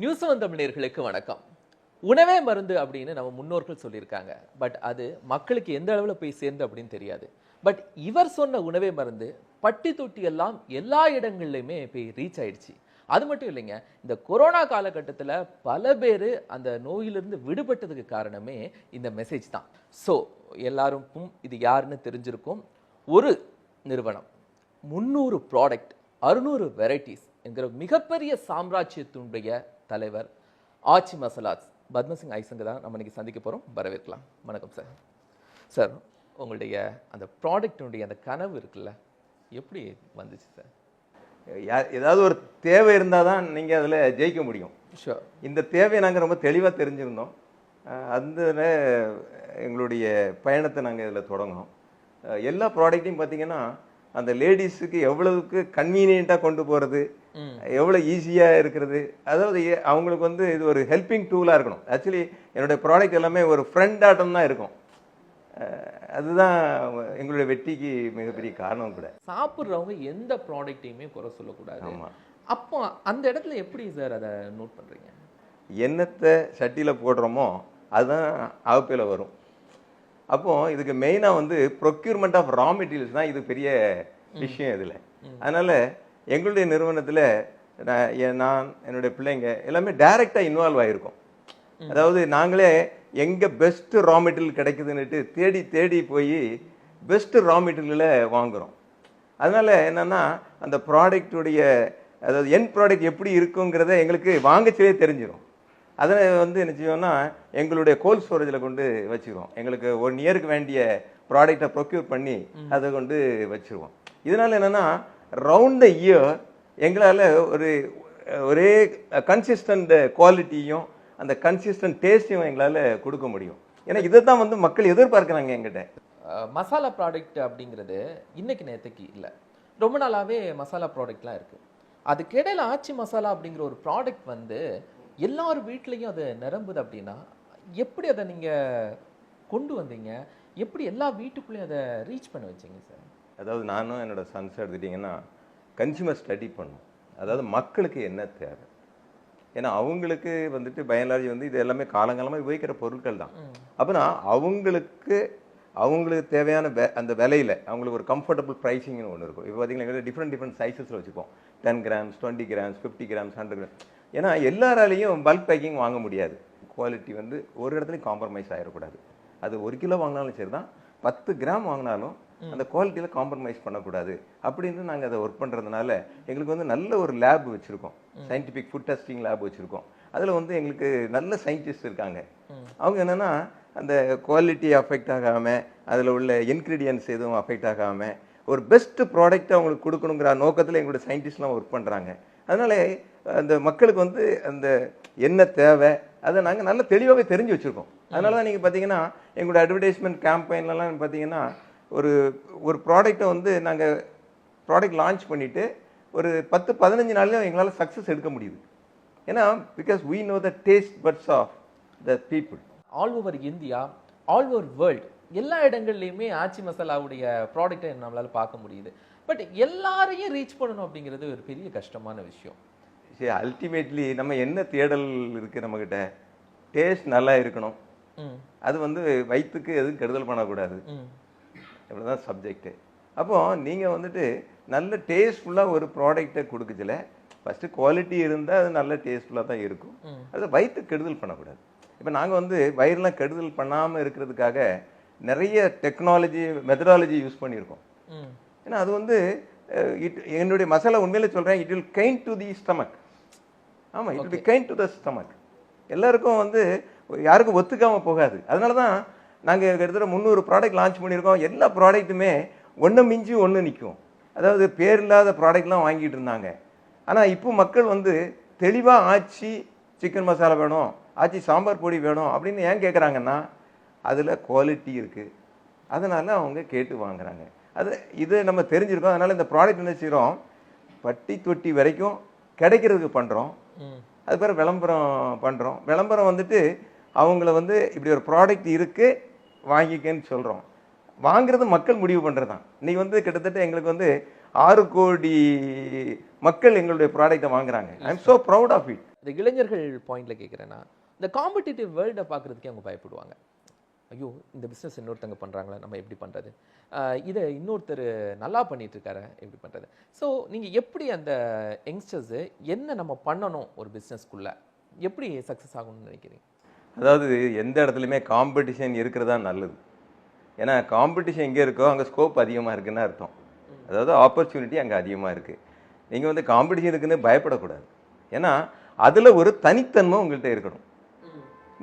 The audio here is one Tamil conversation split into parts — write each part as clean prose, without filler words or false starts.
நியூஸ் ஒன் தமிழர்களுக்கு வணக்கம். உணவே மருந்து அப்படின்னு நம்ம முன்னோர்கள் சொல்லியிருக்காங்க. பட் அது மக்களுக்கு எந்த அளவில் போய் சேர்ந்து அப்படின்னு தெரியாது. பட் இவர் சொன்ன உணவே மருந்து பட்டி தொட்டி எல்லாம் எல்லா இடங்கள்லையுமே போய் ரீச் ஆயிடுச்சு. அது மட்டும் இல்லைங்க, இந்த கொரோனா காலகட்டத்தில் பல பேர் அந்த நோயிலிருந்து விடுபட்டதுக்கு காரணமே இந்த மெசேஜ் தான். ஸோ எல்லாருக்கும் இது யாருன்னு தெரிஞ்சிருக்கும். ஒரு நிறுவனம் 300 ப்ராடக்ட் 600 வெரைட்டிஸ் என்கிற மிகப்பெரிய சாம்ராஜ்யத்தினுடைய தலைவர் ஆச்சி மசாலாஸ் பத்மசிங் ஐசங்க தான் நம்ம இன்னைக்கு சந்திக்க போகிறோம். வரவேற்கலாம். வணக்கம் சார். சார், உங்களுடைய அந்த ப்ராடக்டினுடைய அந்த கனவு இருக்குல்ல, எப்படி வந்துச்சு சார்? ஏதாவது ஒரு தேவை இருந்தால் தான் நீங்கள் அதில் ஜெயிக்க முடியும். ஷோர். இந்த தேவையை நாங்கள் ரொம்ப தெளிவாக தெரிஞ்சிருந்தோம். அதில் எங்களுடைய பயணத்தை நாங்கள் இதில் தொடங்கினோம். எல்லா ப்ராடக்ட்டையும் பார்த்தீங்கன்னா அந்த லேடிஸுக்கு எவ்வளவுக்கு கன்வீனியண்ட்டாக கொண்டு போகிறது, எவ்வளோ ஈஸியாக இருக்கிறது, அதாவது அவங்களுக்கு வந்து இது ஒரு ஹெல்பிங் டூலாக இருக்கணும். ஆக்சுவலி என்னுடைய ப்ராடக்ட் எல்லாமே ஒரு ஃப்ரெண்ட் ஆட்டம் தான் இருக்கும். அதுதான் எங்களுடைய வெற்றிக்கு மிகப்பெரிய காரணம் கூட. சாப்பிட்றவங்க எந்த ப்ராடக்ட்டையுமே குறை சொல்லக்கூடாது. ஆமாம். அப்போ அந்த இடத்துல எப்படி சார் அதை நோட் பண்ணுறீங்க? எண்ணத்தை சட்டியில் போடுறோமோ அதுதான் அகப்பையில் வரும். அப்போது இதுக்கு மெயினாக வந்து ப்ரொக்யூர்மெண்ட் ஆஃப் ரா மெட்டீரியல்ஸ் தான் இது பெரிய விஷயம் இதில். அதனால் எங்களுடைய நிறுவனத்தில் நான் என்னுடைய பிள்ளைங்க எல்லாமே டைரெக்டாக இன்வால்வ் ஆகிருக்கோம். அதாவது நாங்களே எங்கே பெஸ்ட்டு ரா மெட்டீரியல் கிடைக்குதுன்னுட்டு தேடி தேடி போய் பெஸ்ட்டு ரா மெட்டீரியலை வாங்குகிறோம். அதனால் என்னென்னா அந்த ப்ராடக்டுடைய அதாவது என் ப்ராடக்ட் எப்படி இருக்குங்கிறத எங்களுக்கு வாங்கச்சே தெரிஞ்சிடும். அதை வந்து என்ன செய்வோம்னா எங்களுடைய கோல்ட் ஸ்டோரேஜில் கொண்டு வச்சுக்கிறோம். எங்களுக்கு 1 இயருக்கு வேண்டிய ப்ராடக்டை ப்ரொக்யூர் பண்ணி அதை கொண்டு வச்சுருவோம். இதனால் என்னென்னா ரவுண்ட் த இயர் எங்களால் ஒரே கன்சிஸ்டன்ட் குவாலிட்டியும் அந்த கன்சிஸ்டன்ட் டேஸ்ட்டையும் எங்களால் கொடுக்க முடியும். ஏன்னா இதை தான் வந்து மக்கள் எதிர்பார்க்குறாங்க எங்கிட்ட. மசாலா ப்ராடக்ட் அப்படிங்கிறது இன்னைக்கு நேற்றுக்கு இல்லை, ரொம்ப நாளாகவே மசாலா ப்ராடக்ட்லாம் இருக்குது. அதுக்கிடையில் ஆச்சி மசாலா அப்படிங்கிற ஒரு ப்ராடக்ட் வந்து எல்லார் வீட்லேயும் அது நிரம்புது. அப்படின்னா எப்படி அதை நீங்கள் கொண்டு வந்தீங்க? எப்படி எல்லா வீட்டுக்குள்ளேயும் அதை ரீச் பண்ண வச்சிங்க சார்? அதாவது நானும் என்னோட சன்ஸ் எடுத்துட்டிங்கன்னா கன்சியூமர் ஸ்டடி பண்ணும். அதாவது மக்களுக்கு என்ன தேவை, ஏன்னா அவங்களுக்கு வந்துட்டு பயன்லாஜி வந்து இது எல்லாமே காலங்காலமாக உபயோகிக்கிற பொருட்கள் தான். அப்படின்னா அவங்களுக்கு தேவையான அந்த விலையில் அவங்களுக்கு ஒரு கம்ஃபர்டபுள் ப்ரைஸிங்னு ஒன்று இருக்கும். இப்போ பார்த்தீங்கன்னா டிஃப்ரெண்ட் சைஸஸில் வச்சுப்போம். 10 கிராம்ஸ், 20 கிராம்ஸ், 50 கிராம்ஸ், 100 கிராம்ஸ். ஏன்னா எல்லாராலையும் பல்க் பேக்கிங் வாங்க முடியாது. குவாலிட்டி வந்து ஒரு இடத்துலையும் காம்ப்ரமைஸ் ஆகிடக்கூடாது. அது 1 கிலோ வாங்கினாலும் சரி தான், 10 கிராம் வாங்கினாலும் அந்த குவாலிட்டியில் காம்ப்ரமைஸ் பண்ணக்கூடாது அப்படின்னு நாங்கள் அதை ஒர்க் பண்ணுறதுனால எங்களுக்கு வந்து நல்ல ஒரு லேப் வச்சுருக்கோம். சயின்டிஃபிக் ஃபுட் டெஸ்டிங் லேப் வச்சுருக்கோம். அதில் வந்து எங்களுக்கு நல்ல சயின்டிஸ்ட் இருக்காங்க. அவங்க என்னென்னா அந்த குவாலிட்டி அஃபெக்ட் ஆகாமல், அதில் உள்ள இன்க்ரீடியன்ட்ஸ் எதுவும் அஃபெக்ட் ஆகாமல் ஒரு பெஸ்ட்டு ப்ராடக்ட்டை அவங்களுக்கு கொடுக்கணுங்கிற நோக்கத்தில் எங்களுடைய சயின்டிஸ்ட்லாம் ஒர்க் பண்ணுறாங்க. அதனால் அந்த மக்களுக்கு வந்து அந்த என்ன தேவை அதை நாங்கள் நல்ல தெளிவாகவே தெரிஞ்சு வச்சுருக்கோம். அதனால தான் நீங்கள் பார்த்தீங்கன்னா எங்களுடைய அட்வர்டைஸ்மெண்ட் கேம்பெயின்லாம் பார்த்தீங்கன்னா ஒரு ப்ராடக்டை வந்து நாங்கள் ப்ராடக்ட் லான்ச் பண்ணிவிட்டு ஒரு 10-15 நாள்லேயும் எங்களால் சக்ஸஸ் எடுக்க முடியுது. ஏன்னா because we know the taste buds of the people. All over India, all over world, எல்லா இடங்கள்லையுமே ஆச்சி மசாலாவுடைய ப்ராடக்டை நம்மளால் பார்க்க முடியுது. பட் எல்லாரையும் ரீச் பண்ணணும் அப்படிங்கிறது ஒரு பெரிய கஷ்டமான விஷயம். சரி, அல்டிமேட்லி நம்ம என்ன தேடல் இருக்குது நம்மக்கிட்ட? டேஸ்ட் நல்லா இருக்கணும். அது வந்து வயிற்றுக்கு எதுவும் கெடுதல் பண்ணக்கூடாது. இவ்வளோதான் சப்ஜெக்டு. அப்போது நீங்கள் வந்துட்டு நல்ல டேஸ்ட்ஃபுல்லாக ஒரு ப்ராடக்டை கொடுக்குதுல ஃபஸ்ட்டு குவாலிட்டி இருந்தால் அது நல்ல டேஸ்ட்ஃபுல்லாக தான் இருக்கும். அது வயிற்றுக்கு கெடுதல் பண்ணக்கூடாது. இப்போ நாங்கள் வந்து வயிறுலாம் கெடுதல் பண்ணாமல் இருக்கிறதுக்காக நிறைய டெக்னாலஜி மெத்தடாலஜி யூஸ் பண்ணியிருக்கோம். ஏன்னா அது வந்து என்னுடைய மசாலா உண்மையில சொல்கிறேன், it will kind to the stomach. ஆமாம், it will be kind to the stomach. எல்லாருக்கும் வந்து யாருக்கும் ஒத்துக்காமல் போகாது. அதனால தான் நாங்கள் கிட்டத்தட்ட 300 ப்ராடக்ட் லான்ச் பண்ணியிருக்கோம். எல்லா ப்ராடக்ட்டுமே ஒன்று மிஞ்சி ஒன்று நிற்கும். அதாவது பேர் இல்லாத ப்ராடக்ட்லாம் வாங்கிட்டு இருந்தாங்க. ஆனால் இப்போ மக்கள் வந்து தெளிவாக ஆச்சி சிக்கன் மசாலா வேணும், ஆச்சி சாம்பார் பொடி வேணும் அப்படின்னு ஏன் கேட்குறாங்கன்னா அதில் குவாலிட்டி இருக்குது. அதனால் அவங்க கேட்டு வாங்குறாங்க. இது நம்ம தெரிஞ்சிருக்கோம். அதனால் இந்த ப்ராடக்ட் என்ன செய்கிறோம், பட்டி தொட்டி வரைக்கும் கிடைக்கிறதுக்கு பண்ணுறோம். அது பேர் விளம்பரம் பண்ணுறோம். விளம்பரம் வந்துட்டு அவங்கள வந்து இப்படி ஒரு ப்ராடக்ட் இருக்குது வாங்கிக்கன்னு சொல்கிறோம். வாங்குறது மக்கள் முடிவு பண்ணுறது தான். இன்றைக்கி வந்து கிட்டத்தட்ட எங்களுக்கு வந்து 6 கோடி மக்கள் எங்களுடைய ப்ராடக்டை வாங்குறாங்க. I am so proud of it. இந்த இளைஞர்கள் பாயிண்ட்ல கேட்குறேன்னா, இந்த காம்படிட்டிவ் வேர்ல்டை பார்க்குறதுக்கே அவங்க பயப்படுவாங்க. ஐயோ! இந்த பிஸ்னஸ் இன்னொருத்தங்க பண்றாங்களே, நம்ம எப்படி பண்றது? இதை இன்னொருத்தர் நல்லா பண்ணிட்டு இருக்காரு, எப்படி பண்றது? ஸோ நீங்க எப்படி அந்த யங்ஸ்டர்ஸ் என்ன நம்ம பண்ணணும் ஒரு பிஸ்னஸ்க்குள்ள, எப்படி சக்ஸஸ் ஆகணும்னு நினைக்கிறீங்க? அதாவது எந்த இடத்துலையுமே காம்படிஷன் இருக்கிறதா நல்லது. ஏன்னா காம்படிஷன் எங்கே இருக்கோ அங்கே ஸ்கோப் அதிகமாக இருக்குன்னு அர்த்தம். அதாவது ஆப்பர்ச்சுனிட்டி அங்கே அதிகமாக இருக்குது. நீங்கள் வந்து காம்படிஷன் இருக்குன்னு பயப்படக்கூடாது. ஏன்னா அதில் ஒரு தனித்தன்மை உங்கள்கிட்ட இருக்கணும்.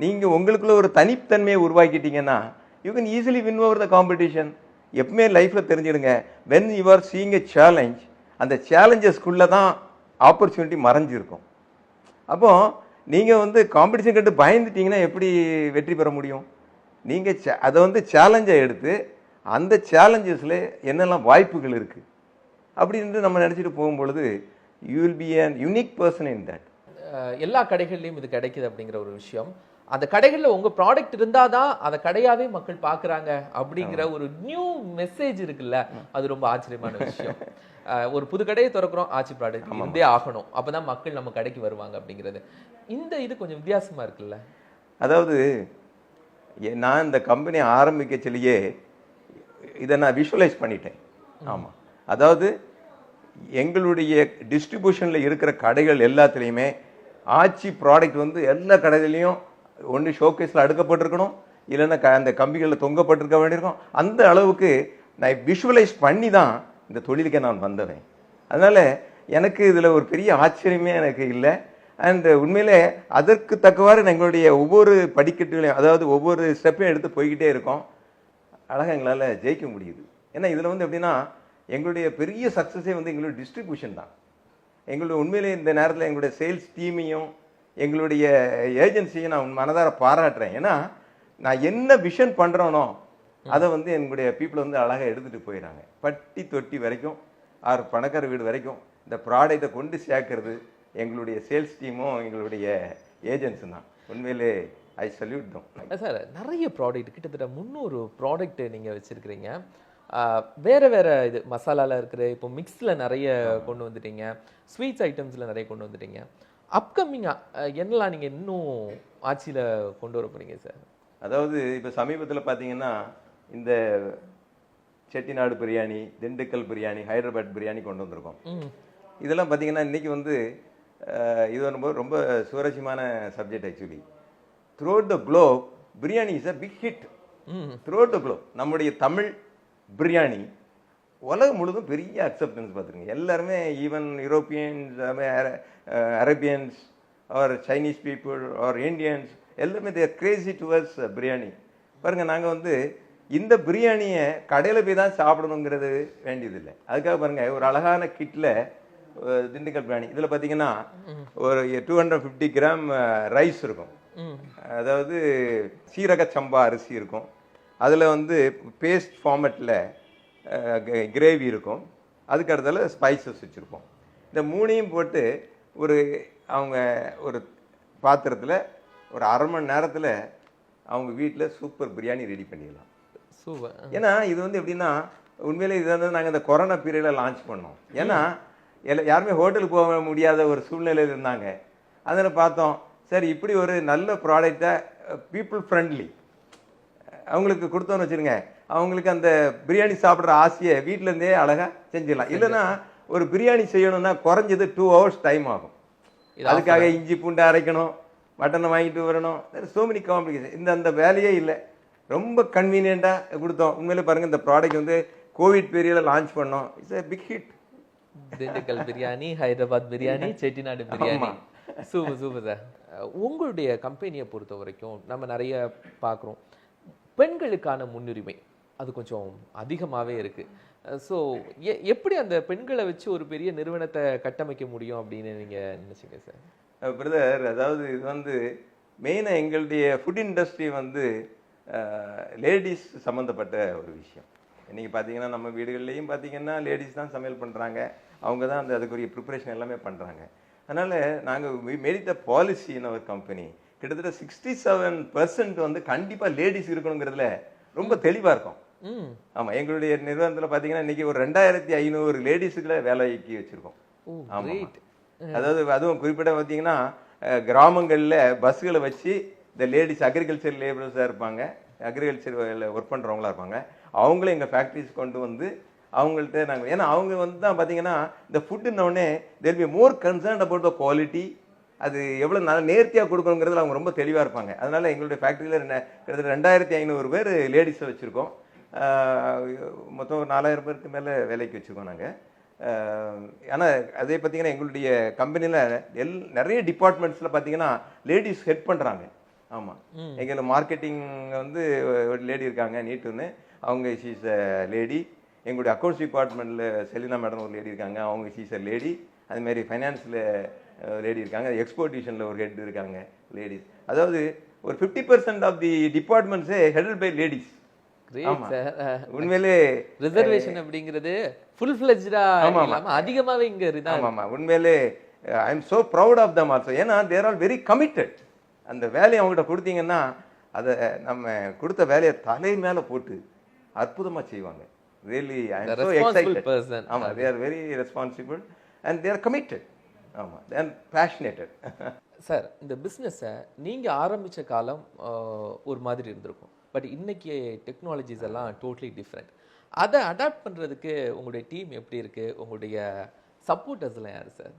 நீங்கள் உங்களுக்குள்ள ஒரு தனித்தன்மையை உருவாக்கிட்டீங்கன்னா you can easily win over the competition. எப்பவுமே லைஃப்பில் தெரிஞ்சிடுங்க, when you are seeing a challenge, அந்த சேலஞ்சஸ்க்குள்ளே தான் ஆப்பர்ச்சுனிட்டி மறைஞ்சிருக்கும். அப்போ நீங்கள் வந்து காம்படிஷன் கட்டு பயந்துட்டீங்கன்னா எப்படி வெற்றி பெற முடியும்? நீங்கள் அதை வந்து சேலஞ்சை எடுத்து அந்த சேலஞ்சஸில் என்னெல்லாம் வாய்ப்புகள் இருக்குது அப்படின்னு நம்ம நினச்சிட்டு போகும்பொழுது you will be an unique person in that. எல்லா கடைகள்லையும் இது கிடைக்குது அப்படிங்கிற ஒரு விஷயம், அந்த கடைகளில் உங்க ப்ராடக்ட் இருந்தாதான் அந்த கடையாவே மக்கள் பார்க்குறாங்க அப்படிங்கிற ஒரு நியூ மெசேஜ் இருக்குல்ல, அது ரொம்ப ஆச்சரியமான விஷயம். ஒரு புது கடையை திறக்கிறோம், ஆச்சி ப்ராடக்ட் இருந்தே ஆகணும், அப்பதான் மக்கள் நம்ம கடைக்கு வருவாங்க அப்படிங்கிறது. இந்த இது கொஞ்சம் வித்தியாசமா இருக்குல்ல. அதாவது நான் இந்த கம்பெனி ஆரம்பிக்கச்சிலேயே இதை நான் விஷுவலைஸ் பண்ணிட்டேன். ஆமாம், அதாவது எங்களுடைய டிஸ்ட்ரிபியூஷனில் இருக்கிற கடைகள் எல்லாத்துலேயுமே ஆச்சி ப்ராடக்ட் வந்து எல்லா கடைகள்லையும் ஒன்று ஷோகேஸில் அடுக்கப்பட்டிருக்கணும், இல்லைன்னா அந்த கம்பிகளில் தொங்கப்பட்டிருக்க வேண்டியிருக்கும். அந்த அளவுக்கு நான் விஷுவலைஸ் பண்ணி தான் இந்த தொழிலுக்கே நான் வந்தவன். அதனால் எனக்கு இதில் ஒரு பெரிய ஆச்சரியமே எனக்கு இல்லை. அண்ட் உண்மையிலே அதற்கு தக்கவாறு எங்களுடைய ஒவ்வொரு படிக்கட்டுகளையும், அதாவது ஒவ்வொரு ஸ்டெப்பையும் எடுத்து போய்கிட்டே இருக்கோம். அழகாக எங்களால் ஜெயிக்க முடியுது. ஏன்னா இதில் வந்து எப்படின்னா எங்களுடைய பெரிய சக்ஸஸே வந்து எங்களுடைய டிஸ்ட்ரிபியூஷன் தான். எங்களுடைய உண்மையிலே இந்த நேரத்தில் எங்களுடைய சேல்ஸ் டீமையும் எங்களுடைய ஏஜென்சியும் நான் மனதார பாராட்டுறேன். ஏன்னா நான் என்ன விஷன் பண்ணுறேனோ அதை வந்து எங்களுடைய பீப்புளை வந்து அழகாக எடுத்துகிட்டு போயிடறாங்க. பட்டி தொட்டி வரைக்கும், ஆறு பணக்கார வீடு வரைக்கும் இந்த ப்ராடக்டை கொண்டு சேர்க்கறது எங்களுடைய சேல்ஸ் டீமும் எங்களுடைய ஏஜென்ட்ஸும் தான். உண்மையிலே ஐ சல்யூட் தம். சார், நிறைய ப்ராடக்ட், கிட்டத்தட்ட 300 ப்ராடக்ட் நீங்கள் வச்சுருக்கிறீங்க. வேறு வேறு இது மசாலாவில் இருக்கிற, இப்போ மிக்ஸில் நிறைய கொண்டு வந்துட்டீங்க, ஸ்வீட்ஸ் ஐட்டம்ஸில் நிறைய கொண்டு வந்துட்டீங்க. அப்கமிங்காக என்னெல்லாம் நீங்கள் இன்னும் ஆட்சியில் கொண்டு வர போகிறீங்க சார்? அதாவது இப்போ சமீபத்தில் பார்த்தீங்கன்னா இந்த செட்டிநாடு பிரியாணி, திண்டுக்கல் பிரியாணி, ஹைதராபாத் பிரியாணி கொண்டு வந்திருக்கோம். இதெல்லாம் பார்த்தீங்கன்னா இன்றைக்கி வந்து இது வரும்போது ரொம்ப சுவாரஸ்யமான subject. Actually throughout the globe biryani is a big hit. Throughout the globe நம்முடைய தமிழ் பிரியாணி உலகம் முழுதும் பெரிய அக்செப்டன்ஸ் பார்த்துருங்க. எல்லாருமே, even Europeans, Arabians or Chinese people or Indians, எல்லாருமே தேர் கிரேசி டுவர்ட்ஸ் பிரியாணி. பாருங்கள், நாங்கள் வந்து இந்த பிரியாணியை கடையில் போய் தான் சாப்பிடணுங்கிறது வேண்டியதில்லை. அதுக்காக பாருங்கள், ஒரு அழகான கிட்டில் திண்டுக்கல் பிரியாணி, இதில் பார்த்தீங்கன்னா ஒரு 250 கிராம் ரைஸ் இருக்கும், அதாவது சீரக சம்பா அரிசி இருக்கும், அதில் வந்து பேஸ்ட் ஃபார்மேட்டில் கிரேவி இருக்கும், அதுக்கு அடுத்தால ஸ்பைசஸ் வச்சுருப்போம். இந்த மூணையும் போட்டு அவங்க ஒரு பாத்திரத்தில் ஒரு அரை மணி நேரத்தில் அவங்க வீட்டில் சூப்பர் பிரியாணி ரெடி பண்ணிடலாம். சூப்பர். ஏன்னா இது வந்து எப்படின்னா உண்மையிலே இது வந்து நாங்கள் இந்த கொரோனா பீரியடில் லான்ச் பண்ணோம். ஏன்னா யாருமே ஹோட்டலுக்கு போக முடியாத ஒரு சூழ்நிலையில் இருந்தாங்க. அதில் பார்த்தோம், சரி இப்படி ஒரு நல்ல ப்ராடக்டை பீப்புள் ஃப்ரெண்ட்லி அவங்களுக்கு கொடுத்தோன்னு வச்சுருங்க, அவங்களுக்கு அந்த பிரியாணி சாப்பிட்ற ஆசையை வீட்டிலேருந்தே அழகாக செஞ்சிடலாம். இல்லைன்னா ஒரு பிரியாணி செய்யணும்னா குறைஞ்சது 2 hours டைம் ஆகும். அதுக்காக இஞ்சி பூண்டு அரைக்கணும், மட்டனை வாங்கிட்டு வரணும், சோ மெனி காம்ப்ளிகேஷன். அந்த வேலையே இல்லை, ரொம்ப கன்வீனியண்ட்டாக கொடுத்தோம். உண்மையிலே பாருங்கள், இந்த ப்ராடக்ட் வந்து கோவிட் பீரியடில் லான்ச் பண்ணோம். It's a big hit. Dindigul biryani, Hyderabad biryani, Chettinad biryani. Super super sir. உங்களுடைய கம்பெனியை பொறுத்த வரைக்கும் நம்ம நிறைய பார்க்குறோம், பெண்களுக்கான முன்னுரிமை அது கொஞ்சம் அதிகமாகவே இருக்குது. ஸோ எப்படி அந்த பெண்களை வச்சு ஒரு பெரிய நிறுவனத்தை கட்டமைக்க முடியும் அப்படின்னு நீங்கள் நினச்சிங்க சார்? பிரதர், அதாவது இது வந்து மெயினாக எங்களுடைய ஃபுட் இண்டஸ்ட்ரி வந்து லேடிஸ் சம்மந்தப்பட்ட ஒரு விஷயம். இன்றைக்கி பார்த்தீங்கன்னா நம்ம வீடுகள்லேயும் பார்த்தீங்கன்னா லேடிஸ் தான் சமையல் பண்ணுறாங்க, அவங்க தான் அதுக்குரிய ப்ரிப்பரேஷன் எல்லாமே பண்ணுறாங்க. அதனால் நாங்கள் made the policy in our company, கிட்டத்தட்ட 67% வந்து கண்டிப்பாக லேடிஸ் இருக்கணுங்கிறதுல ரொம்ப தெளிவாக இருக்கும். ஆமாம், எங்களுடைய நிறுவனத்தில் பார்த்தீங்கன்னா இன்றைக்கி ஒரு 2500 லேடிஸுக்குள்ள வேலைக்கு வச்சுருக்கோம். ஆமாம், அதாவது அதுவும் குறிப்பிட்ட பார்த்தீங்கன்னா கிராமங்களில் பஸ்ஸுகளை வச்சு இந்த லேடிஸ் அக்ரிகல்ச்சர் லேபரர்ஸாக இருப்பாங்க, அக்ரிகல்ச்சர் ஒர்க் பண்ணுறவங்களா இருப்பாங்க, அவங்களும் எங்கள் ஃபேக்ட்ரிஸ் கொண்டு வந்து அவங்கள்ட்ட நாங்கள், ஏன்னா அவங்க வந்து தான் பார்த்தீங்கன்னா இந்த ஃபுட்டுன்னொடனே there be more concern about the quality, அது எவ்வளோ நல்லா நேர்த்தியாக கொடுக்கணுங்கிறதுல அவங்க ரொம்ப தெளிவாக இருப்பாங்க. அதனால் எங்களுடைய ஃபேக்ட்ரியில் கிட்டத்தட்ட 2500 பேர் லேடிஸை வச்சுருக்கோம். மொத்தம் 4000 பேருக்கு மேலே வேலைக்கு வச்சுருக்கோம் நாங்கள். ஆனால் அதே பார்த்தீங்கன்னா எங்களுடைய கம்பெனியில் நிறைய டிபார்ட்மெண்ட்ஸில் பார்த்தீங்கன்னா லேடிஸ் ஹெட் பண்ணுறாங்க. ஆமாம், எங்களுக்கு மார்க்கெட்டிங் வந்து ஒரு லேடி இருக்காங்க, நீட்டுன்னு, அவங்க ஷீஸ் அ லேடி. எங்களுடைய அக்கௌண்ட்ஸ் டிபார்ட்மெண்ட்டில் செலினா மேடம் ஒரு லேடி இருக்காங்க, அவங்க ஷீஸ் அ லேடி. அதுமாரி ஃபைனான்ஸில் லேடி இருக்காங்க, எக்ஸ்போர்ட்டேஷனில் ஒரு ஹெட் இருக்காங்க லேடிஸ். அதாவது ஒரு 50% ஆஃப் தி டிபார்ட்மெண்ட்ஸே ஹெடட் பை லேடிஸ். உண்மையிலே ரிசர்வேஷன் அப்படிங்கிறது ஃபுல் ஃப்ளெஜ்டா இல்லாம அதிகமாவே இங்க இருக்கு. ஆமாம், உண்மையிலே I am so proud of them also. ஏன்னா தேர் ஆர் வெரி கமிட்டட். அந்த வேலையை அவங்ககிட்ட கொடுத்தீங்கன்னா அதை நம்ம கொடுத்த வேலையை தலை மேலே போட்டு அற்புதமாக செய்வாங்க. Really I am so excited. ஆமாம், they are very responsible and they are committed. ஆமாம், தே ஆர் பேஷனேட்டட். சார், இந்த பிஸ்னஸை நீங்கள் ஆரம்பித்த காலம் ஒரு மாதிரி இருந்திருக்கும், பட் இன்னைக்கு டெக்னாலஜிஸ் எல்லாம் டோட்டலி டிஃப்ரெண்ட். அதை அடாப்ட் பண்ணுறதுக்கு உங்களுடைய டீம் எப்படி இருக்குது, உங்களுடைய சப்போர்ட்டர்ஸ்லாம் யார் சார்?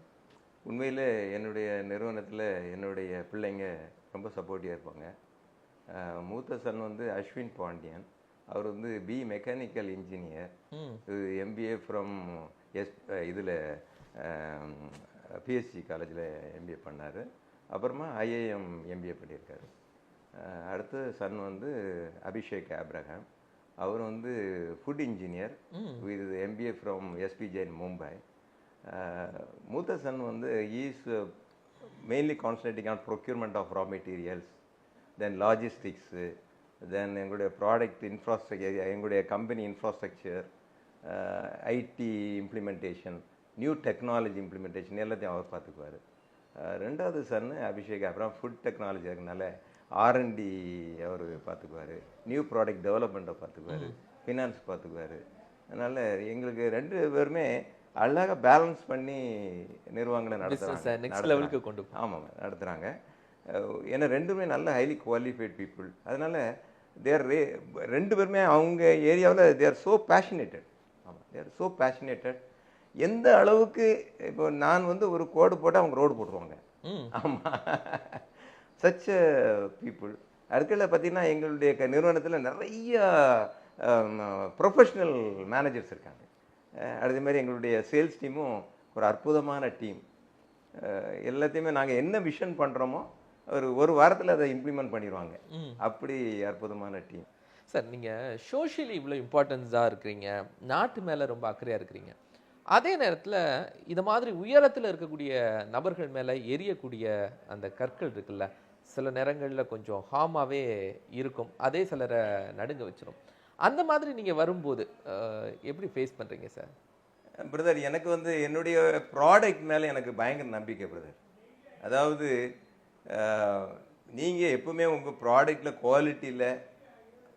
உண்மையில் என்னுடைய நிறுவனத்தில் என்னுடைய பிள்ளைங்க ரொம்ப சப்போர்ட்டிவாக இருப்பாங்க. மூத்த சன் வந்து அஸ்வின் பாண்டியன், அவர் வந்து B mechanical engineer, MBA from இதில் பிஎஸ்சி காலேஜில் எம்பிஏ பண்ணார். அப்புறமா ஐஏஎம் எம்பிஏ பண்ணியிருக்காரு. அடுத்த சன் வந்து அபிஷேக் ஆப்ரஹாம், அவர் வந்து food engineer with MBA from SP Jain Mumbai. மூத்த சன் வந்து is mainly concentrating on procurement of raw materials, then logistics, then எங்களுடைய ப்ராடக்ட் இன்ஃப்ராஸ்ட்ரக்சர், எங்களுடைய company infrastructure, IT implementation, new technology implementation எல்லாத்தையும் அவர் பார்த்துக்குவார். ரெண்டாவது சன்னு அபிஷேக் அப்புறம் ஃபுட் டெக்னாலஜி இருக்கனால ஆர்என்டி அவர் பார்த்துக்குவார், நியூ ப்ராடக்ட் டெவலப்மெண்ட்டை பார்த்துக்குவார், ஃபினான்ஸ் பார்த்துக்குவார். அதனால் எங்களுக்கு 2 பேருமே அழகாக பேலன்ஸ் பண்ணி நிர்வாகங்களை நடத்துகிறாங்க. ஆமாம், நடத்துகிறாங்க. ஏன்னா 2மே நல்ல ஹைலி குவாலிஃபைட் பீப்புள். அதனால் தேர் 2 பேருமே அவங்க ஏரியாவில் தேர் ஸோ பேஷனேட்டட். ஆமாம், தேர் ஸோ பேஷனேட்டட். எந்த அளவுக்கு இப்போ நான் வந்து ஒரு கோடு போட்டால் அவங்க ரோடு போட்டுருவாங்க. ஆமாம், சச் பீப்புள். அதுக்குள்ள பார்த்தீங்கன்னா எங்களுடைய நிறுவனத்தில் நிறைய ப்ரொஃபஷ்னல் மேனேஜர்ஸ் இருக்காங்க. அதே மாதிரி எங்களுடைய சேல்ஸ் டீமும் ஒரு அற்புதமான டீம். எல்லாத்தையுமே நாங்கள் என்ன விஷன் பண்ணுறோமோ ஒரு வாரத்தில் அதை இம்ப்ளிமெண்ட் பண்ணிடுவாங்க. அப்படி அற்புதமான டீம். சார், நீங்கள் சோஷியலி இவ்வளோ இம்பார்ட்டன்ஸாக இருக்கிறீங்க, நாட்டு மேலே ரொம்ப அக்கறையாக இருக்கிறீங்க, அதே நேரத்தில் இது மாதிரி உயரத்தில் இருக்கக்கூடிய நபர்கள் மேலே எரியக்கூடிய அந்த கற்கள் இருக்குல்ல, சில நேரங்களில் கொஞ்சம் ஹார்மாகவே இருக்கும், அதே சிலரை நடுங்க வச்சிடும். அந்த மாதிரி நீங்கள் வரும்போது எப்படி ஃபேஸ் பண்ணுறீங்க சார்? பிரதர், எனக்கு வந்து என்னுடைய ப்ராடக்ட் மேலே எனக்கு பயங்கர நம்பிக்கை பிரதர். அதாவது நீங்கள் எப்பவுமே உங்கள் ப்ராடக்டில் குவாலிட்டியில்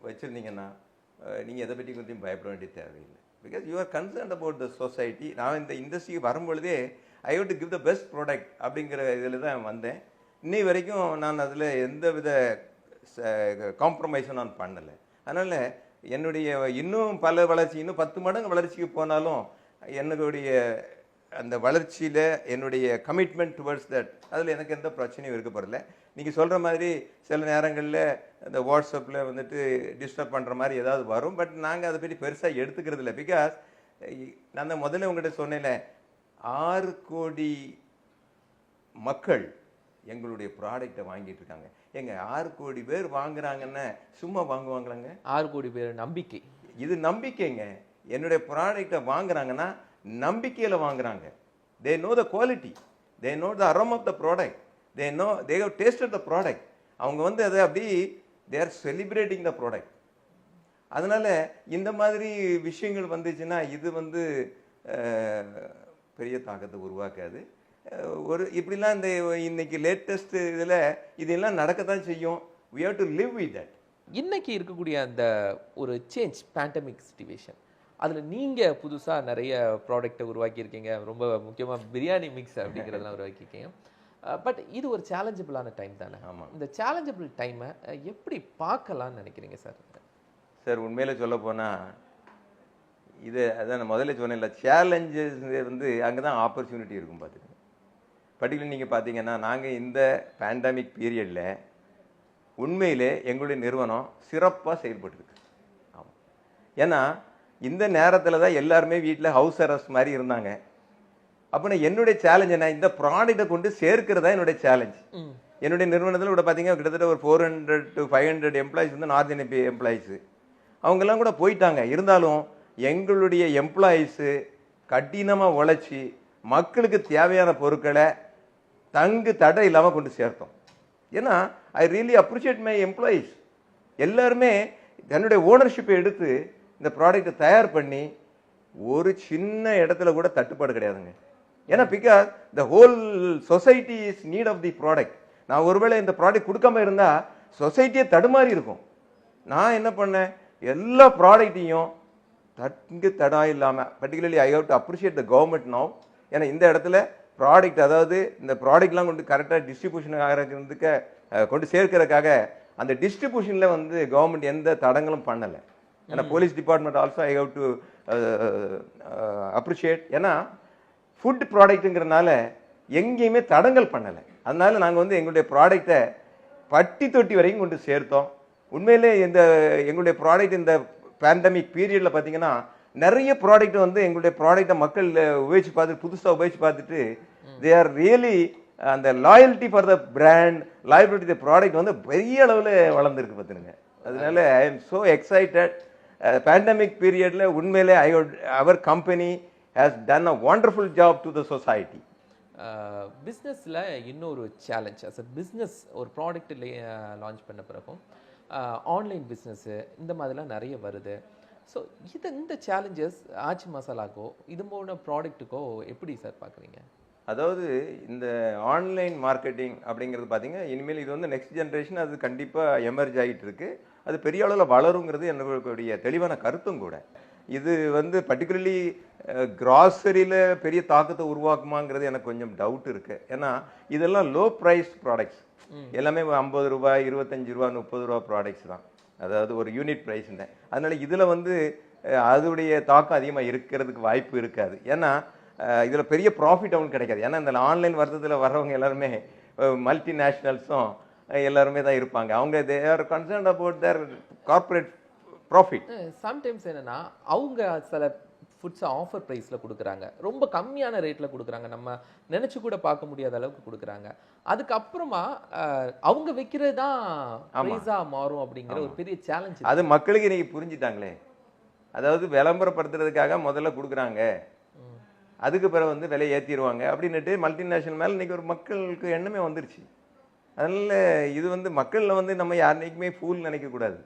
வச்சுருந்தீங்கன்னா நீங்கள் எதை பற்றி கொஞ்சம் பயப்பட வேண்டிய தேவையில்லை. Because you are concerned about the society. நான் இந்த இண்டஸ்ட்ரிக்கு வரும்பொழுதே I have to give the best product அப்படிங்கிற இதில் தான் வந்தேன். இன்னை வரைக்கும் நான் அதில் எந்த வித காம்ப்ரமைஸும் நான் பண்ணலை. அதனால் என்னுடைய இன்னும் பல வளர்ச்சி, இன்னும் 10 மடங்கு வளர்ச்சிக்கு போனாலும் என்னுடைய அந்த வளர்ச்சியில் என்னுடைய கமிட்மெண்ட் டுவர்ட்ஸ் தட், அதில் எனக்கு எந்த பிரச்சனையும் இருக்கப்படுறல. நீங்கள் சொல்கிற மாதிரி சில நேரங்களில் இந்த வாட்ஸ்அப்பில் வந்துட்டு டிஸ்டர்ப் பண்ணுற மாதிரி ஏதாவது வரும். பட் நாங்கள் அதை பற்றி பெருசாக எடுத்துக்கிறது இல்லை. பிகாஸ் நான் முதல்ல உங்கள்கிட்ட சொன்னேன்ல, 6 கோடி மக்கள் எங்களுடைய ப்ராடக்டை வாங்கிட்டு இருக்காங்க. எங்க 6 கோடி பேர் வாங்குறாங்கன்னா சும்மா வாங்குவாங்களாங்க? 6 கோடி பேர் நம்பிக்கை, இது நம்பிக்கைங்க. என்னுடைய ப்ராடக்டை வாங்குறாங்கன்னா நம்பிக்கையில் வாங்குறாங்க. They know the quality, they know the aroma of the product, they have tasted the product. அவங்க வந்து அதை அப்படி they are celebrating the product. அதனால இந்த மாதிரி விஷயங்கள் வந்துச்சுன்னா இது வந்து பெரிய தாக்கத்தை உருவாக்காது. ஒரு இப்படிலாம் இந்த இன்னைக்கு லேட்டஸ்ட் இதில் இதெல்லாம் நடக்கத்தான் செய்யும். we have to live with that. இன்னைக்கு இருக்கக்கூடிய அந்த ஒரு சேஞ்ச் பேண்டமிக் சிச்சுவேஷன், அதில் நீங்கள் புதுசாக நிறைய ப்ராடக்டை உருவாக்கியிருக்கீங்க. ரொம்ப முக்கியமாக பிரியாணி மிக்ஸ் அப்படிங்கிறதெல்லாம் உருவாக்கியிருக்கீங்க. பட் இது ஒரு சேலஞ்சபிளான டைம் தானே. ஆமாம் இந்த சேலஞ்சபிள் டைமை எப்படி பார்க்கலாம்னு நினைக்கிறீங்க சார்? சார். உண்மையில சொல்ல போனால் இது அதான் நான் முதல்ல சொன்னேன்ல, சேலஞ்சஸ் வந்து அங்கே தான் ஆப்பர்ச்சுனிட்டி இருக்கும் பார்த்துக்கோங்க. பர்டிகுலர் நீங்கள் பார்த்தீங்கன்னா நாங்கள் இந்த பேண்டமிக் பீரியடில் உண்மையிலே எங்களுடைய நிறுவனம் சிறப்பாக செயல்பட்டுருக்கு. ஆமாம், ஏன்னா இந்த நேரத்தில் தான் எல்லாருமே வீட்டில் ஹவுஸ் அரெஸ்ட் மாதிரி இருந்தாங்க. அப்போ என்னுடைய சேலஞ்ச் என்ன, இந்த ப்ராடக்டை கொண்டு சேர்க்கிறதா என்னுடைய சேலஞ்ச். என்னுடைய நிறுவனத்தில் கூட பார்த்தீங்கன்னா கிட்டத்தட்ட ஒரு 400 to 500 எம்ப்ளாயிஸ் வந்து நார்த் இந்தியன் எம்ப்ளாயிஸு, அவங்கெல்லாம் கூட போயிட்டாங்க. இருந்தாலும் எங்களுடைய எம்ப்ளாயிஸு கடினமாக உழைச்சி மக்களுக்கு தேவையான பொருட்களை தங்கு தடை இல்லாமல் கொண்டு சேர்த்தோம். ஏன்னா I really appreciate my employees. எல்லாருமே தன்னுடைய ஓனர்ஷிப்பை எடுத்து இந்த ப்ராடக்டை தயார் பண்ணி ஒரு சின்ன இடத்துல கூட தட்டுப்பாடு கிடையாதுங்க. ஏன்னா because the whole society is need of the product. நான் ஒருவேளை இந்த ப்ராடக்ட் கொடுக்காம இருந்தால் சொசைட்டியே தடுமாறி இருக்கும். நான் என்ன பண்ணேன், எல்லா ப்ராடக்டையும் தங்கு தடா இல்லாமல், particularly I have to appreciate the government now. ஏன்னா இந்த இடத்துல ப்ராடக்ட், அதாவது இந்த ப்ராடக்ட்லாம் கொண்டு கரெக்டாக டிஸ்ட்ரிபியூஷன் ஆகிறதுக்கு கொண்டு சேர்க்கிறதுக்காக அந்த டிஸ்ட்ரிபியூஷனில் வந்து கவர்மெண்ட் எந்த தடங்களும் பண்ணலை. ஏன்னா police department also I have to appreciate. ஏன்னா ஃபுட் ப்ராடக்ட்டுங்கிறனால எங்கேயுமே தடங்கள் பண்ணலை. அதனால நாங்கள் வந்து எங்களுடைய ப்ராடக்டை பட்டி தொட்டி வரைக்கும் கொண்டு சேர்த்தோம். உண்மையிலே இந்த எங்களுடைய ப்ராடக்ட் இந்த பேண்டமிக் பீரியடில் பார்த்தீங்கன்னா நிறைய ப்ராடக்ட் வந்து எங்களுடைய ப்ராடக்டை மக்கள் உபயோகிச்சு பார்த்துட்டு, புதுசாக உபயோகிச்சு பார்த்துட்டு தே ஆர் ரியலி அந்த loyalty for the brand, loyalty the product வந்து பெரிய அளவில் வளர்ந்துருக்கு பார்த்துருங்க. அதனால I am so excited. Pandemic பீரியடில் உண்மையிலே அவர் company has done a wonderful job to the society. பிஸ்னஸில் இன்னொரு சேலஞ்ச், அஸ் அ பிஸ்னஸ் ஒரு ப்ராடக்ட் லான்ச் பண்ண பிறகும் ஆன்லைன் பிஸ்னஸ்ஸு இந்த மாதிரிலாம் நிறைய வருது. ஸோ இந்த சேலஞ்சஸ் ஆச்சி மசாலாக்கோ இது போன ப்ராடக்ட்டுக்கோ எப்படி சார் பார்க்குறீங்க? அதாவது இந்த ஆன்லைன் மார்க்கெட்டிங் அப்படிங்கிறது பார்த்தீங்கன்னா இனிமேல் இது வந்து நெக்ஸ்ட் ஜென்ரேஷன் அது கண்டிப்பாக எமர்ஜ் ஆகிட்டு இருக்கு. அது பெரிய அளவில் வளருங்கிறது என்னுடைய தெளிவான கருத்தும் கூட. இது வந்து பர்டிகுலர்லி கிராசரியில் பெரிய தாக்கத்தை உருவாக்குமாங்கிறது எனக்கு கொஞ்சம் டவுட் இருக்குது. ஏன்னா இதெல்லாம் லோ ப்ரைஸ் ப்ராடக்ட்ஸ், எல்லாமே 50 ரூபாய், 25 ரூபா, 30 ரூபா ப்ராடக்ட்ஸ் தான். அதாவது ஒரு யூனிட் ப்ரைஸ் தான். அதனால இதில் வந்து அதோடைய தாக்கம் அதிகமாக இருக்கிறதுக்கு வாய்ப்பு இருக்காது. ஏன்னா இதில் பெரிய ப்ராஃபிட் அவங்களுக்கு கிடைக்காது. ஏன்னா இந்த ஆன்லைன் வர்த்தகத்தில் வர்றவங்க எல்லாருமே மல்டிநேஷ்னல்ஸும் எல்லாருமே தான் இருப்பாங்க. அவங்க they are concerned about their corporate profit. Sometimes என்னன்னா அவங்க சில ஃபுட்ஸை ஆஃபர் ப்ரைஸில் கொடுக்குறாங்க, ரொம்ப கம்மியான ரேட்டில் கொடுக்குறாங்க, நம்ம நினச்சி கூட பார்க்க முடியாத அளவுக்கு கொடுக்குறாங்க. அதுக்கப்புறமா அவங்க வைக்கிறது தான் ப்ரைஸாக மாறும் அப்படிங்கிற ஒரு பெரிய சேலஞ்ச். அது மக்களுக்கு இன்னைக்கு புரிஞ்சுட்டாங்களே. அதாவது விளம்பரப்படுத்துறதுக்காக முதல்ல கொடுக்குறாங்க, அதுக்கு பிறகு வந்து விலையை ஏற்றிடுவாங்க அப்படின்னுட்டு மல்டிநேஷனல் மேலே இன்னைக்கு ஒரு மக்களுக்கு எண்ணமே வந்துருச்சு. அதனால இது வந்து மக்களில் வந்து நம்ம யாருனைக்குமே ஃபூல் நினைக்கக்கூடாது.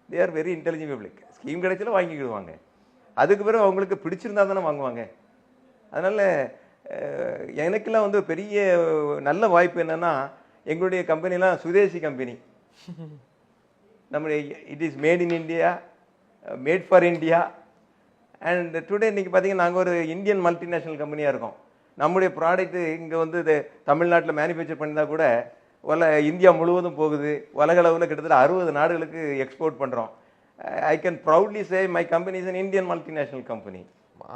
தே are very intelligent public. Scheme கிடைச்சாலும் வாங்கிக்கிடுவாங்க, அதுக்கு பிறகு அவங்களுக்கு பிடிச்சிருந்தா தானே வாங்குவாங்க. அதனால் எனக்கெல்லாம் வந்து பெரிய நல்ல வாய்ப்பு என்னென்னா, எங்களுடைய கம்பெனிலாம் சுதேசி கம்பெனி. நம்முடைய it is made in India, made for India. And today இன்றைக்கி பார்த்தீங்கன்னா நாங்கள் ஒரு இந்தியன் மல்டிநேஷ்னல் கம்பெனியாக இருக்கோம். நம்முடைய ப்ராடக்ட்டு இங்கே வந்து இது தமிழ்நாட்டில் மேனுஃபேக்சர் பண்ணியிருந்தால் கூட இந்தியா முழுவதும் போகுது. உலக அளவில் கிட்டத்தட்ட 60 நாடுகளுக்கு எக்ஸ்போர்ட் பண்ணுறோம். I can proudly say my company is an Indian multinational company.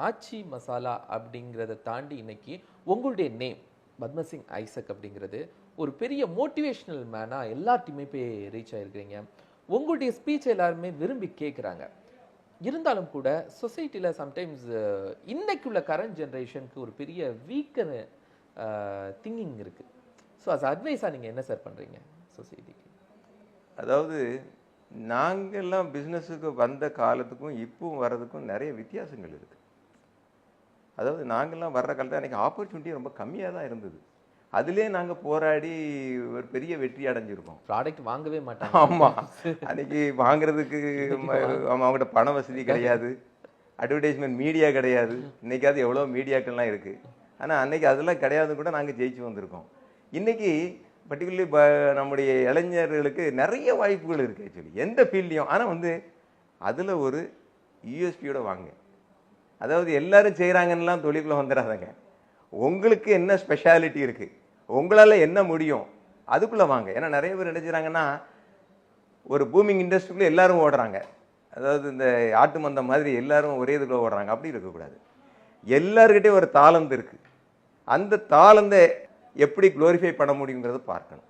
ஆச்சி மசாலா அப்படிங்கிறத தாண்டி இன்னைக்கு உங்களுடைய நேம் பத்மசிங் ஐசக் அப்படிங்கிறது ஒரு பெரிய மோட்டிவேஷனல் மேனாக எல்லாத்தையுமே போய் ரீச் ஆகிருக்கிறீங்க. உங்களுடைய ஸ்பீச் எல்லாருமே விரும்பி கேட்குறாங்க. இருந்தாலும் கூட சொசைட்டியில் சம்டைம்ஸ் இன்னைக்குள்ள கரண்ட் ஜென்ரேஷனுக்கு ஒரு பெரிய வீக்கர் திங்கிங் இருக்குது. ஸோ அஸ் அட்வைஸாக நீங்கள் என்ன சார் பண்ணுறீங்க சொசைட்டிக்கு? அதாவது நாங்கள்லாம் பிஸ்னஸுக்கு வந்த காலத்துக்கும் இப்பவும் வர்றதுக்கும் நிறைய வித்தியாசங்கள் இருக்குது. அதாவது நாங்கள்லாம் வர்ற காலத்தில் அன்றைக்கி ஆப்பர்ச்சுனிட்டி ரொம்ப கம்மியாக தான் இருந்தது. அதிலே நாங்கள் போராடி ஒரு பெரிய வெற்றி அடைஞ்சிருக்கோம். ப்ராடக்ட் வாங்கவே மாட்டாங்க. ஆமாம், அன்றைக்கி வாங்குறதுக்கு அவங்ககிட்ட பண வசதி கிடையாது, அட்வர்டைஸ்மெண்ட் மீடியா கிடையாது. இன்றைக்காவது எவ்வளோ மீடியாக்கள்லாம் இருக்குது. ஆனால் அன்றைக்கி அதெல்லாம் கிடையாது கூட நாங்கள் ஜெயிச்சு வந்திருக்கோம். இன்றைக்கி பர்டிகுலர்லி நம்முடைய இளைஞர்களுக்கு நிறைய வாய்ப்புகள் இருக்குது ஆக்சுவலி எந்த ஃபீல்ட்லையும். ஆனால் வந்து அதில் ஒரு யூஎஸ்பியோட வாங்க. அதாவது எல்லாரும் செய்கிறாங்கன்னெலாம் தொழிலுக்குள்ளே வந்துடாதங்க. உங்களுக்கு என்ன ஸ்பெஷாலிட்டி இருக்குது, உங்களால் என்ன முடியும் அதுக்குள்ளே வாங்க. ஏன்னா நிறைய பேர் நினைச்சுறாங்கன்னா ஒரு பூமிங் இண்டஸ்ட்ரிக்குள்ளே எல்லாரும் ஓடுறாங்க, அதாவது இந்த ஆட்டு மந்தம் மாதிரி எல்லாரும் ஒரே இதுக்குள்ளே ஓடுறாங்க. அப்படி இருக்கக்கூடாது. எல்லாருக்கிட்டையும் ஒரு தாளந்து இருக்குது. அந்த தாளந்தை எப்படி க்ளோரிஃபை பண்ண முடியுங்கிறத பார்க்கணும்.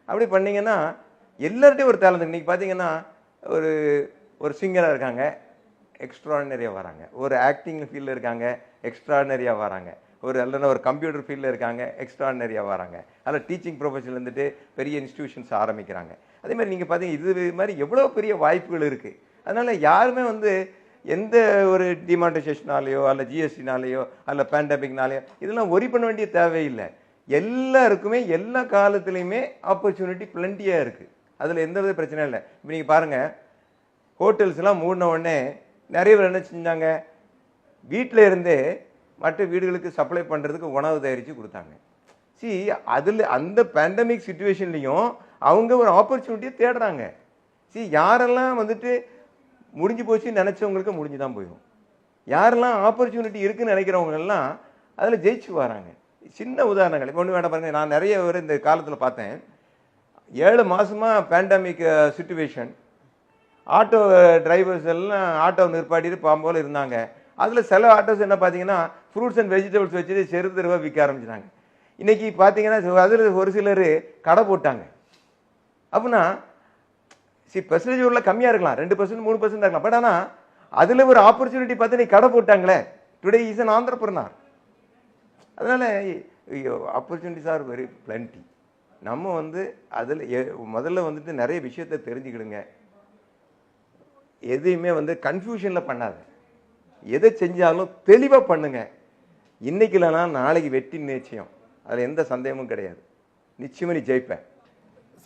அப்படி பண்ணிங்கன்னா எல்லார்ட்டையும் ஒரு தாளந்து. இன்றைக்கி பார்த்தீங்கன்னா ஒரு ஒரு சிங்கராக இருக்காங்க, எக்ஸ்ட்ராடினரியாக வராங்க. ஒரு ஆக்டிங் ஃபீல்டில் இருக்காங்க, எக்ஸ்ட்ராடினரியாக வராங்க. இல்லைன்னா ஒரு கம்ப்யூட்டர் ஃபீல்டில் இருக்காங்க, எக்ஸ்ட்ராடினரியாக வராங்க. அதில் டீச்சிங் ப்ரொஃபஷனில் இருந்துட்டு பெரிய இன்ஸ்டிடியூஷன்ஸ் ஆரம்பிக்கிறாங்க. அதே மாதிரி நீங்கள் பார்த்தீங்கன்னா இது மாதிரி எவ்வளோ பெரிய வாய்ப்புகள் இருக்குது. அதனால் யாருமே எந்த ஒரு டிமானிட்டைசேஷனாலேயோ அல்ல ஜிஎஸ்டினாலேயோ அல்ல பேண்டமிக்னாலேயோ இதெல்லாம் ஒரி பண்ண வேண்டிய தேவையில்லை. எல்லாருக்குமே எல்லா காலத்துலேயுமே ஆப்பர்ச்சுனிட்டி பிளண்டியாக இருக்குது. அதில் எந்த வித பிரச்சனையும் இல்லை. இப்போ நீங்கள் பாருங்கள், ஹோட்டல்ஸ்லாம் மூடின உடனே நிறைய பேர் என்ன செஞ்சாங்க, வீட்டில் இருந்தே மற்ற வீடுகளுக்கு சப்ளை பண்ணுறதுக்கு உணவு தயாரித்து கொடுத்தாங்க. அதில் அந்த பேண்டமிக் சுச்சுவேஷன்லேயும் அவங்க ஒரு ஆப்பர்ச்சுனிட்டியை தேடுறாங்க. யாரெல்லாம் முடிஞ்சு போச்சுன்னு நினச்சவங்களுக்கு முடிஞ்சு தான் போயிடும். யாரெல்லாம் ஆப்பர்ச்சுனிட்டி இருக்குன்னு நினைக்கிறவங்கெல்லாம் அதில் ஜெயிச்சு வராங்க. சின்ன உதாரணங்கள் இப்போ ஒன்று வேண்டாம் பாருங்கள். நான் நிறைய பேர் இந்த காலத்தில் பார்த்தேன், 7 மாதமாக பேண்டமிக் சுச்சுவேஷன், ஆட்டோ டிரைவர்ஸ் எல்லாம் ஆட்டோ நிற்பாட்டிட்டு பாம்போல் இருந்தாங்க. அதில் சில ஆட்டோஸ் என்ன பார்த்தீங்கன்னா ஃப்ரூட்ஸ் அண்ட் வெஜிடபிள்ஸ் வச்சுட்டு தெருவாக விற்க ஆரம்பிச்சிட்டாங்க. இன்றைக்கி பார்த்தீங்கன்னா அதில் ஒரு சிலர் கடை போட்டாங்க. அப்படின்னா பெர்சன்டேஜ் உள்ள கம்மியாக இருக்கலாம், 2%, 3% இருக்கலாம். பட் ஆனால் அதில் ஒரு ஆப்பர்ச்சுனிட்டி பார்த்து நீ கடை போட்டாங்களே. Today is an entrepreneur. அதனால் ஆப்பர்ச்சுனிட்டிஸ் ஆர் வெரி பிளென்டி. நம்ம அதில் முதல்ல நிறைய விஷயத்தை தெரிஞ்சுக்கிடுங்க. எதையுமே கன்ஃபியூஷனில் பண்ணாத. எதை செஞ்சாலும் தெளிவாக பண்ணுங்க. இன்னைக்கு இல்லைனா நாளைக்கு வெற்றி நிச்சயம். அதில் எந்த சந்தேகமும் கிடையாது. நிச்சயமாக நீ ஜெயிப்பேன்.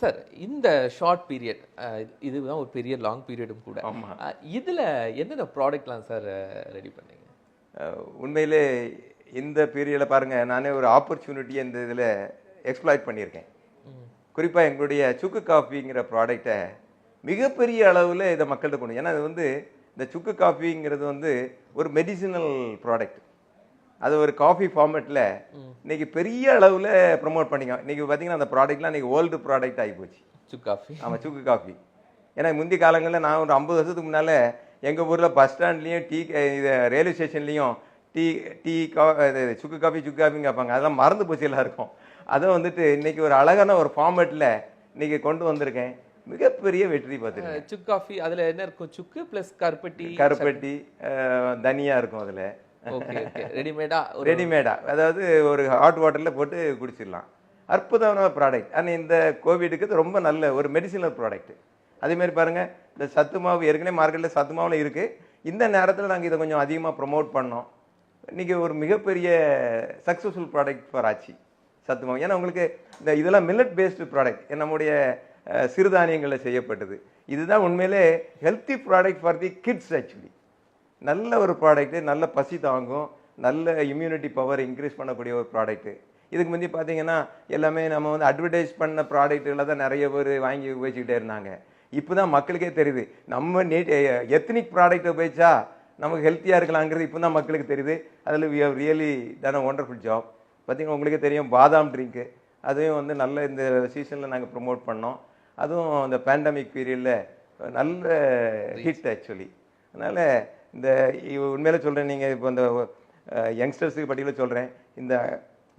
சார், இந்த ஷார்ட் பீரியட் இதுதான் ஒரு பெரிய லாங் பீரியடும் கூட. இதில் என்னென்ன ப்ராடக்ட்லாம் சார் ரெடி பண்ணீங்க? உண்மையிலே இந்த பீரியடில் பாருங்கள், நானே ஒரு ஆப்பர்ச்சுனிட்டியை இந்த இதில் எக்ஸ்ப்ளாய்ட் பண்ணியிருக்கேன். குறிப்பாக எங்களுடைய சுக்கு காஃபிங்கிற ப்ராடக்டை மிகப்பெரிய அளவில் இதை மக்கள்கிட்ட கொண்டு. ஏன்னா இது இந்த சுக்கு காஃபிங்கிறது ஒரு மெடிசினல் ப்ராடக்ட். அது ஒரு காஃபி ஃபார்மேட்டில் இன்னைக்கு பெரிய அளவில் ப்ரொமோட் பண்ணிக்கோ. இன்றைக்கி பார்த்தீங்கன்னா அந்த ப்ராடக்ட்லாம் இன்றைக்கி வேர்ல்டு ப்ராடக்ட் ஆகி போச்சு, சுக்கு காஃபி. ஆமாம், சுக்கு காஃபி. ஏன்னா முந்தைய காலங்களில் நான் ஒரு 50 வருஷத்துக்கு முன்னால் எங்கள் ஊரில் பஸ் ஸ்டாண்ட்லேயும் இது ரயில்வே ஸ்டேஷன்லேயும் சுக்கு காஃபிங்க கேட்பாங்க. அதெல்லாம் மறந்து போச்சு எல்லாருக்கும். அதை இன்றைக்கி ஒரு அழகான ஒரு ஃபார்மேட்டில் இன்றைக்கி கொண்டு வந்திருக்கேன். மிகப்பெரிய வெற்றி பார்த்துருக்கேன். சுக்கு காஃபி அதில் என்ன இருக்கும்? சுக்கு ப்ளஸ் கருப்பட்டி தனியாக இருக்கும். அதில் ரெடிமேடா, அதாவது ஒரு ஹாட் வாட்டரில் போட்டு குடிச்சிடலாம். அற்புதமான ப்ராடக்ட். ஆனால் இந்த கோவிடுக்கு இது ரொம்ப நல்ல ஒரு மெடிசினல் ப்ராடக்ட். அதேமாதிரி பாருங்கள், இந்த சத்து மாவு ஏற்கனவே மார்க்கெட்டில் சத்து மாவில் இருக்குது. இந்த நேரத்தில் நாங்கள் இதை கொஞ்சம் அதிகமாக ப்ரொமோட் பண்ணோம். இன்றைக்கி ஒரு மிகப்பெரிய சக்ஸஸ்ஃபுல் ப்ராடக்ட் ஃபார் ஆச்சு சத்து மாவு. ஏன்னா உங்களுக்கு இதெல்லாம் மில்லட் பேஸ்டு ப்ராடக்ட், நம்முடைய சிறுதானியங்களில் செய்யப்பட்டது. இதுதான் உண்மையிலே healthy product for the kids. Actually நல்ல ஒரு ப்ராடக்ட்டு, நல்ல பசி தாங்கும், நல்ல இம்யூனிட்டி பவர் இன்க்ரீஸ் பண்ணக்கூடிய ஒரு ப்ராடக்ட்டு. இதுக்கு முந்தி பார்த்தீங்கன்னா எல்லாமே நம்ம அட்வர்டைஸ் பண்ண ப்ராடக்ட்டுகளை தான் நிறைய பேர் வாங்கி உபயோகிச்சுக்கிட்டே இருந்தாங்க. இப்போ தான் மக்களுக்கே தெரியுது நம்ம எத்னிக் ப்ராடக்ட்டை உபயோகிச்சா நமக்கு ஹெல்த்தியாக இருக்கலாங்கிறது இப்போ தான் மக்களுக்கு தெரியுது. அதில் we have really done a wonderful job. பார்த்தீங்கன்னா உங்களுக்கே தெரியும், பாதாம் ட்ரிங்க்கு அதையும் நல்ல இந்த சீசனில் நாங்கள் ப்ரொமோட் பண்ணோம். அதுவும் அந்த பேண்டமிக் பீரியடில் நல்ல ஹிட் ஆக்சுவலி. அதனால் உண்மையில சொல்கிறேன், நீங்கள் இப்போ இந்த யங்ஸ்டர்ஸுக்கு பட்டியலில் சொல்கிறேன்,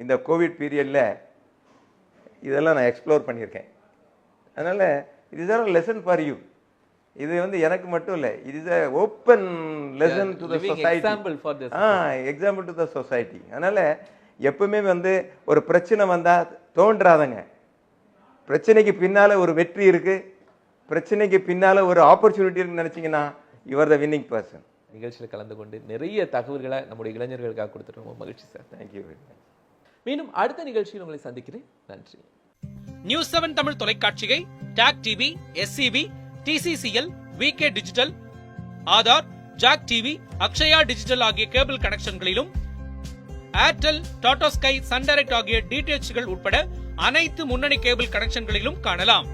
இந்த கோவிட் பீரியடில் இதெல்லாம் நான் எக்ஸ்ப்ளோர் பண்ணியிருக்கேன். அதனால் it is our lesson for you. இது எனக்கு மட்டும் இல்லை, it is a open lesson to the society, example to the society. அதனால் எப்பவுமே ஒரு பிரச்சனை வந்தால் தோன்றாதங்க. பிரச்சனைக்கு பின்னால் ஒரு வெற்றி இருக்குது, பிரச்சனைக்கு பின்னால் ஒரு ஆப்பர்ச்சுனிட்டி இருக்குன்னு நினச்சிங்கன்னா you are the winning person. நிகழ்ச்சியில் கலந்து கொண்டு நிறைய தகவல்களை நம்முடைய இளைஞர்களுக்காக கொடுத்துட்டு ரொம்ப மகிழ்ச்சி சார். தேங்க்யூ. மீண்டும் அடுத்த நிகழ்ச்சியில் உங்களை சந்திக்கிறேன். நன்றி. நியூஸ் 7 தமிழ் தொலைக்காட்சியை talk TV, SCB, TCCL, VK digital, Aadhaar, Jack TV, Akshaya digital ஆகிய கேபிள் கனெக்ஷன்களிலும், Airtel, Tata Sky, Sun Direct ஆகிய DTHகள் உட்பட அனைத்து முன்னணி கேபிள் கனெக்ஷன்களிலும் காணலாம்.